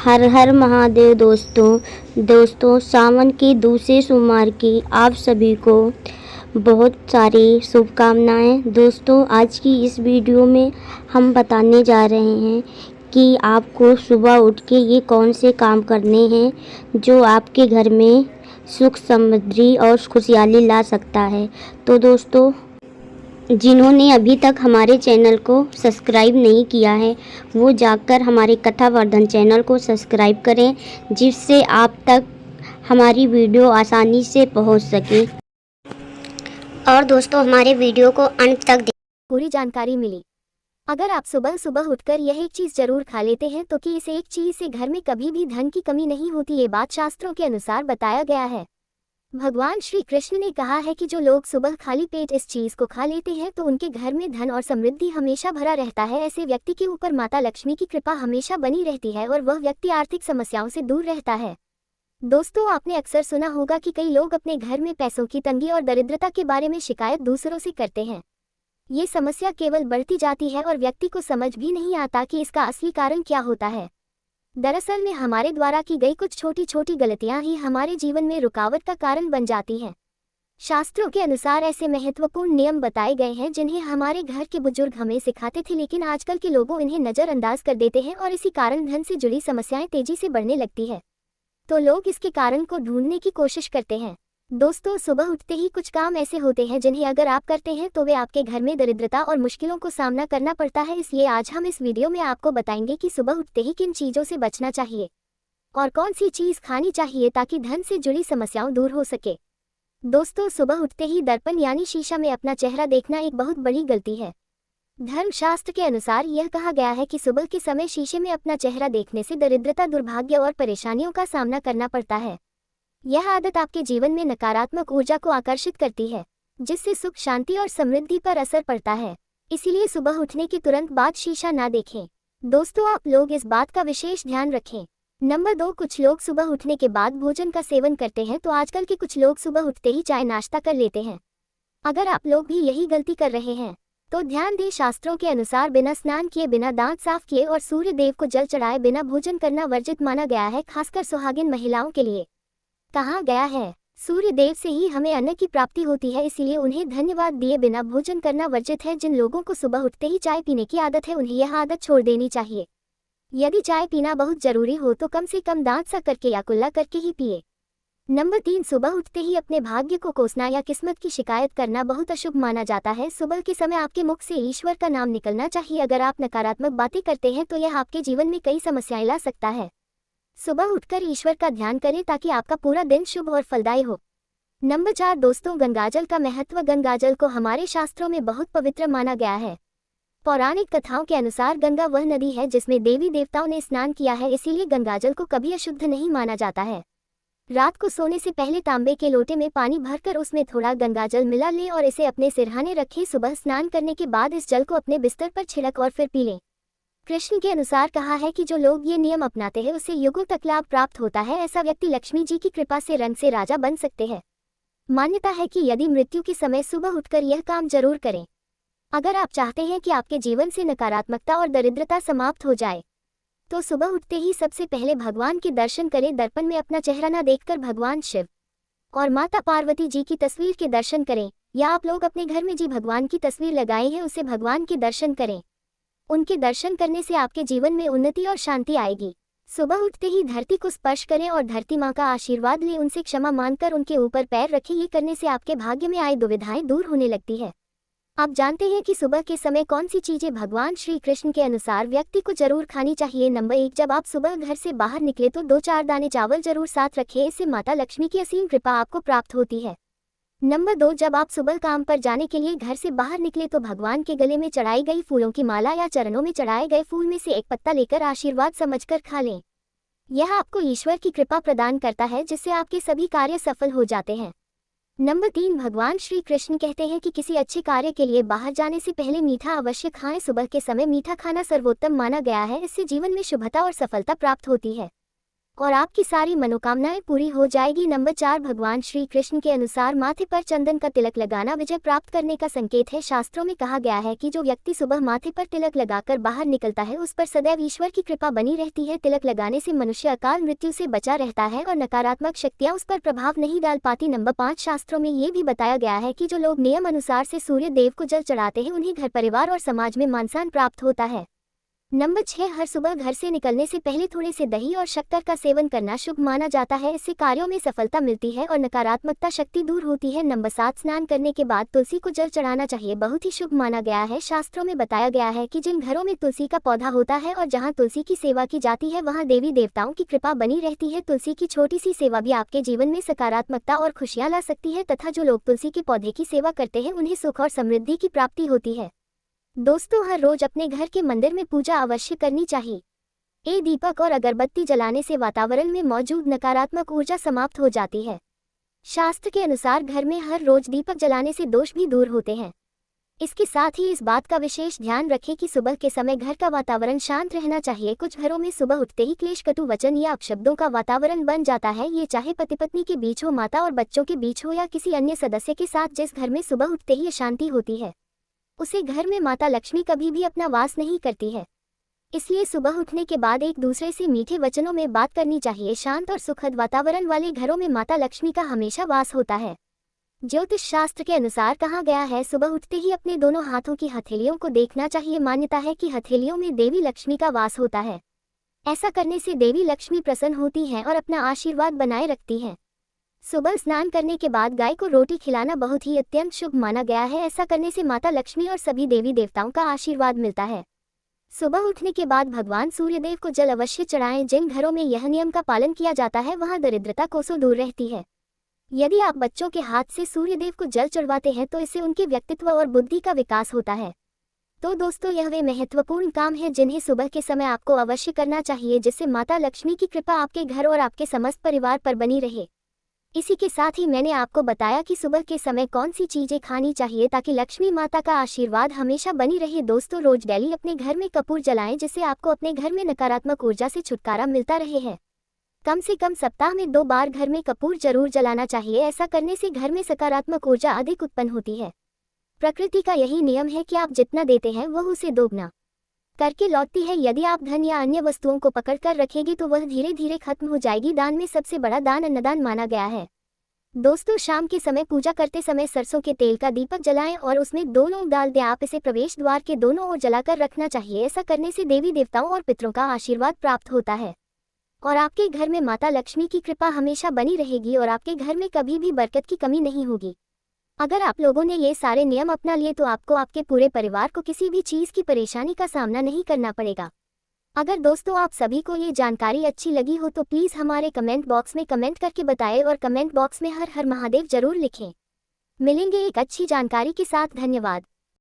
हर हर महादेव दोस्तों सावन की दूसरे सोमवार की आप सभी को बहुत सारी शुभकामनाएं। दोस्तों आज की इस वीडियो में हम बताने जा रहे हैं कि आपको सुबह उठ के ये कौन से काम करने हैं जो आपके घर में सुख समृद्धि और खुशहाली ला सकता है। तो दोस्तों जिन्होंने अभी तक हमारे चैनल को सब्सक्राइब नहीं किया है वो जाकर हमारे कथावर्धन चैनल को सब्सक्राइब करें, जिससे आप तक हमारी वीडियो आसानी से पहुंच सके। और दोस्तों हमारे वीडियो को अंत तक पूरी जानकारी मिली। अगर आप सुबह सुबह उठकर यह एक चीज़ जरूर खा लेते हैं तो कि इस एक चीज़ से घर में कभी भी धन की कमी नहीं होती। ये बात शास्त्रों के अनुसार बताया गया है। भगवान श्री कृष्ण ने कहा है कि जो लोग सुबह खाली पेट इस चीज को खा लेते हैं तो उनके घर में धन और समृद्धि हमेशा भरा रहता है। ऐसे व्यक्ति के ऊपर माता लक्ष्मी की कृपा हमेशा बनी रहती है और वह व्यक्ति आर्थिक समस्याओं से दूर रहता है। दोस्तों आपने अक्सर सुना होगा कि कई लोग अपने घर में पैसों की तंगी और दरिद्रता के बारे में शिकायत दूसरों से करते हैं। ये समस्या केवल बढ़ती जाती है और व्यक्ति को समझ भी नहीं आता कि इसका असली कारण क्या होता है। दरअसल में हमारे द्वारा की गई कुछ छोटी छोटी गलतियां ही हमारे जीवन में रुकावट का कारण बन जाती हैं। शास्त्रों के अनुसार ऐसे महत्वपूर्ण नियम बताए गए हैं जिन्हें हमारे घर के बुजुर्ग हमें सिखाते थे, लेकिन आजकल के लोगों इन्हें नज़रअंदाज कर देते हैं और इसी कारण धन से जुड़ी समस्याएं तेजी से बढ़ने लगती है। तो लोग इसके कारण को ढूंढने की कोशिश करते हैं। दोस्तों सुबह उठते ही कुछ काम ऐसे होते हैं जिन्हें अगर आप करते हैं तो वे आपके घर में दरिद्रता और मुश्किलों को सामना करना पड़ता है। इसलिए आज हम इस वीडियो में आपको बताएंगे कि सुबह उठते ही किन चीज़ों से बचना चाहिए और कौन सी चीज़ खानी चाहिए ताकि धन से जुड़ी समस्याओं दूर हो सके। दोस्तों सुबह उठते ही दर्पण यानी शीशा में अपना चेहरा देखना एक बहुत बड़ी गलती है। धर्मशास्त्र के अनुसार यह कहा गया है कि सुबह के समय शीशे में अपना चेहरा देखने से दरिद्रता, दुर्भाग्य और परेशानियों का सामना करना पड़ता है। यह आदत आपके जीवन में नकारात्मक ऊर्जा को आकर्षित करती है, जिससे सुख, शांति और समृद्धि पर असर पड़ता है। इसीलिए सुबह उठने के तुरंत बाद शीशा ना देखें। दोस्तों आप लोग इस बात का विशेष ध्यान रखें। नंबर 2, कुछ लोग सुबह उठने के बाद भोजन का सेवन करते हैं। तो आजकल के कुछ लोग सुबह उठते ही चाय नाश्ता कर लेते हैं। अगर आप लोग भी यही गलती कर रहे हैं तो ध्यान दें, शास्त्रों के अनुसार बिना स्नान किए, बिना दांत साफ किए और सूर्य देव को जल चढ़ाए बिना भोजन करना वर्जित माना गया है, खासकर सुहागिन महिलाओं के लिए। कहा गया है सूर्य देव से ही हमें अन्न की प्राप्ति होती है, इसीलिए उन्हें धन्यवाद दिए बिना भोजन करना वर्जित है। जिन लोगों को सुबह उठते ही चाय पीने की आदत है उन्हें यह आदत छोड़ देनी चाहिए। यदि चाय पीना बहुत जरूरी हो तो कम से कम दांत सा करके या कुल्ला करके ही पिए। नंबर 3, सुबह उठते ही अपने भाग्य को कोसना या किस्मत की शिकायत करना बहुत अशुभ माना जाता है। सुबह के समय आपके मुख से ईश्वर का नाम निकलना चाहिए। अगर आप नकारात्मक बातें करते हैं तो यह आपके जीवन में कई समस्याएं ला सकता है। सुबह उठकर ईश्वर का ध्यान करें ताकि आपका पूरा दिन शुभ और फलदायी हो। नंबर 4, दोस्तों गंगाजल का महत्व। गंगाजल को हमारे शास्त्रों में बहुत पवित्र माना गया है। पौराणिक कथाओं के अनुसार गंगा वह नदी है जिसमें देवी देवताओं ने स्नान किया है, इसीलिए गंगाजल को कभी अशुद्ध नहीं माना जाता है। रात को सोने से पहले तांबे के लोटे में पानी भरकर उसमें थोड़ा गंगाजल मिला लें और इसे अपने सिरहाने रखें। सुबह स्नान करने के बाद इस जल को अपने बिस्तर पर छिड़क और फिर पी लें। कृष्ण के अनुसार कहा है कि जो लोग ये नियम अपनाते हैं उसे युगों तक लाभ प्राप्त होता है। ऐसा व्यक्ति लक्ष्मी जी की कृपा से रंग से राजा बन सकते हैं। मान्यता है कि यदि मृत्यु के समय सुबह उठकर यह काम जरूर करें। अगर आप चाहते हैं कि आपके जीवन से नकारात्मकता और दरिद्रता समाप्त हो जाए तो सुबह उठते ही सबसे पहले भगवान के दर्शन करें। दर्पण में अपना चेहरा न देखकर भगवान शिव और माता पार्वती जी की तस्वीर के दर्शन करें, या आप लोग अपने घर में जी भगवान की तस्वीर लगाए हैं उसे भगवान के दर्शन करें। उनके दर्शन करने से आपके जीवन में उन्नति और शांति आएगी। सुबह उठते ही धरती को स्पर्श करें और धरती माँ का आशीर्वाद लें, उनसे क्षमा मांगकर उनके ऊपर पैर रखें। ये करने से आपके भाग्य में आए दुविधाएं दूर होने लगती है। आप जानते हैं कि सुबह के समय कौन सी चीजें भगवान श्री कृष्ण के अनुसार व्यक्ति को जरूर खानी चाहिए। नंबर 1, जब आप सुबह घर से बाहर निकले तो 2-4 दाने चावल जरूर साथ रखें, इससे माता लक्ष्मी की असीम कृपा आपको प्राप्त होती है। नंबर 2, जब आप सुबह काम पर जाने के लिए घर से बाहर निकले तो भगवान के गले में चढ़ाई गई फूलों की माला या चरणों में चढ़ाए गए फूल में से एक पत्ता लेकर आशीर्वाद समझकर खा लें। यह आपको ईश्वर की कृपा प्रदान करता है, जिससे आपके सभी कार्य सफल हो जाते हैं। नंबर 3, भगवान श्री कृष्ण कहते हैं कि किसी अच्छे कार्य के लिए बाहर जाने से पहले मीठा अवश्य खाएं। सुबह के समय मीठा खाना सर्वोत्तम माना गया है, इससे जीवन में शुभता और सफलता प्राप्त होती है। और आपकी सारी मनोकामनाएं पूरी हो जाएगी। नंबर 4, भगवान श्री कृष्ण के अनुसार माथे पर चंदन का तिलक लगाना विजय प्राप्त करने का संकेत है। शास्त्रों में कहा गया है कि जो व्यक्ति सुबह माथे पर तिलक लगाकर बाहर निकलता है उस पर सदैव ईश्वर की कृपा बनी रहती है। तिलक लगाने से मनुष्य अकाल मृत्यु से बचा रहता है और नकारात्मक शक्तियां उस पर प्रभाव नहीं डाल पाती। नंबर 5, शास्त्रों में ये भी बताया गया है कि जो लोग नियम अनुसार से सूर्य देव को जल चढ़ाते हैं उन्हें घर परिवार और समाज में मान सम्मान प्राप्त होता है। नंबर 6, हर सुबह घर से निकलने से पहले थोड़े से दही और शक्कर का सेवन करना शुभ माना जाता है। इससे कार्यों में सफलता मिलती है और नकारात्मकता शक्ति दूर होती है। नंबर 7, स्नान करने के बाद तुलसी को जल चढ़ाना चाहिए, बहुत ही शुभ माना गया है। शास्त्रों में बताया गया है कि जिन घरों में तुलसी का पौधा होता है और जहां तुलसी की सेवा की जाती है वहां देवी देवताओं की कृपा बनी रहती है। तुलसी की छोटी सी सेवा भी आपके जीवन में सकारात्मकता और खुशियां ला सकती है तथा जो लोग तुलसी के पौधे की सेवा करते हैं उन्हें सुख और समृद्धि की प्राप्ति होती है। दोस्तों, हर रोज अपने घर के मंदिर में पूजा अवश्य करनी चाहिए। दीपक और अगरबत्ती जलाने से वातावरण में मौजूद नकारात्मक ऊर्जा समाप्त हो जाती है। शास्त्र के अनुसार घर में हर रोज दीपक जलाने से दोष भी दूर होते हैं। इसके साथ ही इस बात का विशेष ध्यान रखें कि सुबह के समय घर का वातावरण शांत रहना चाहिए। कुछ घरों में सुबह उठते ही क्लेश, कटु वचन या अपशब्दों का वातावरण बन जाता है। ये चाहे पति पत्नी के बीच हो, माता और बच्चों के बीच हो या किसी अन्य सदस्य के साथ। जिस घर में सुबह उठते ही अशांति होती है उसे घर में माता लक्ष्मी कभी भी अपना वास नहीं करती है। इसलिए सुबह उठने के बाद एक दूसरे से मीठे वचनों में बात करनी चाहिए। शांत और सुखद वातावरण वाले घरों में माता लक्ष्मी का हमेशा वास होता है। ज्योतिष शास्त्र के अनुसार कहा गया है, सुबह उठते ही अपने दोनों हाथों की हथेलियों को देखना चाहिए। मान्यता है कि हथेलियों में देवी लक्ष्मी का वास होता है। ऐसा करने से देवी लक्ष्मी प्रसन्न होती हैं और अपना आशीर्वाद बनाए रखती हैं। सुबह स्नान करने के बाद गाय को रोटी खिलाना बहुत ही अत्यंत शुभ माना गया है। ऐसा करने से माता लक्ष्मी और सभी देवी देवताओं का आशीर्वाद मिलता है। सुबह उठने के बाद भगवान सूर्यदेव को जल अवश्य चढ़ाएं। जिन घरों में यह नियम का पालन किया जाता है वहां दरिद्रता कोसों दूर रहती है। यदि आप बच्चों के हाथ से सूर्यदेव को जल चढ़वाते हैं तो इससे उनके व्यक्तित्व और बुद्धि का विकास होता है। तो दोस्तों, यह वे महत्वपूर्ण काम है जिन्हें सुबह के समय आपको अवश्य करना चाहिए, जिससे माता लक्ष्मी की कृपा आपके घर और आपके समस्त परिवार पर बनी रहे। इसी के साथ ही मैंने आपको बताया कि सुबह के समय कौन सी चीजें खानी चाहिए ताकि लक्ष्मी माता का आशीर्वाद हमेशा बनी रहे। दोस्तों, रोज डेली अपने घर में कपूर जलाएं, जिससे आपको अपने घर में नकारात्मक ऊर्जा से छुटकारा मिलता रहे है। कम से कम सप्ताह में 2 बार घर में कपूर जरूर जलाना चाहिए। ऐसा करने से घर में सकारात्मक ऊर्जा अधिक उत्पन्न होती है। प्रकृति का यही नियम है कि आप जितना देते हैं वह उसे दोगुना करके लौटती है। यदि आप धन या अन्य वस्तुओं को पकड़ कर रखेंगे तो वह धीरे धीरे खत्म हो जाएगी। दान में सबसे बड़ा दान अन्नदान माना गया है। दोस्तों, शाम के समय पूजा करते समय सरसों के तेल का दीपक जलाएं और उसमें 2 लौंग डाल दें। आप इसे प्रवेश द्वार के दोनों ओर जलाकर रखना चाहिए। ऐसा करने से देवी देवताओं और पितरों का आशीर्वाद प्राप्त होता है और आपके घर में माता लक्ष्मी की कृपा हमेशा बनी रहेगी और आपके घर में कभी भी बरकत की कमी नहीं होगी। अगर आप लोगों ने ये सारे नियम अपना लिए तो आपको आपके पूरे परिवार को किसी भी चीज़ की परेशानी का सामना नहीं करना पड़ेगा। अगर दोस्तों आप सभी को ये जानकारी अच्छी लगी हो तो प्लीज़ हमारे कमेंट बॉक्स में कमेंट करके बताएं और कमेंट बॉक्स में हर हर महादेव जरूर लिखें। मिलेंगे एक अच्छी जानकारी के साथ। धन्यवाद।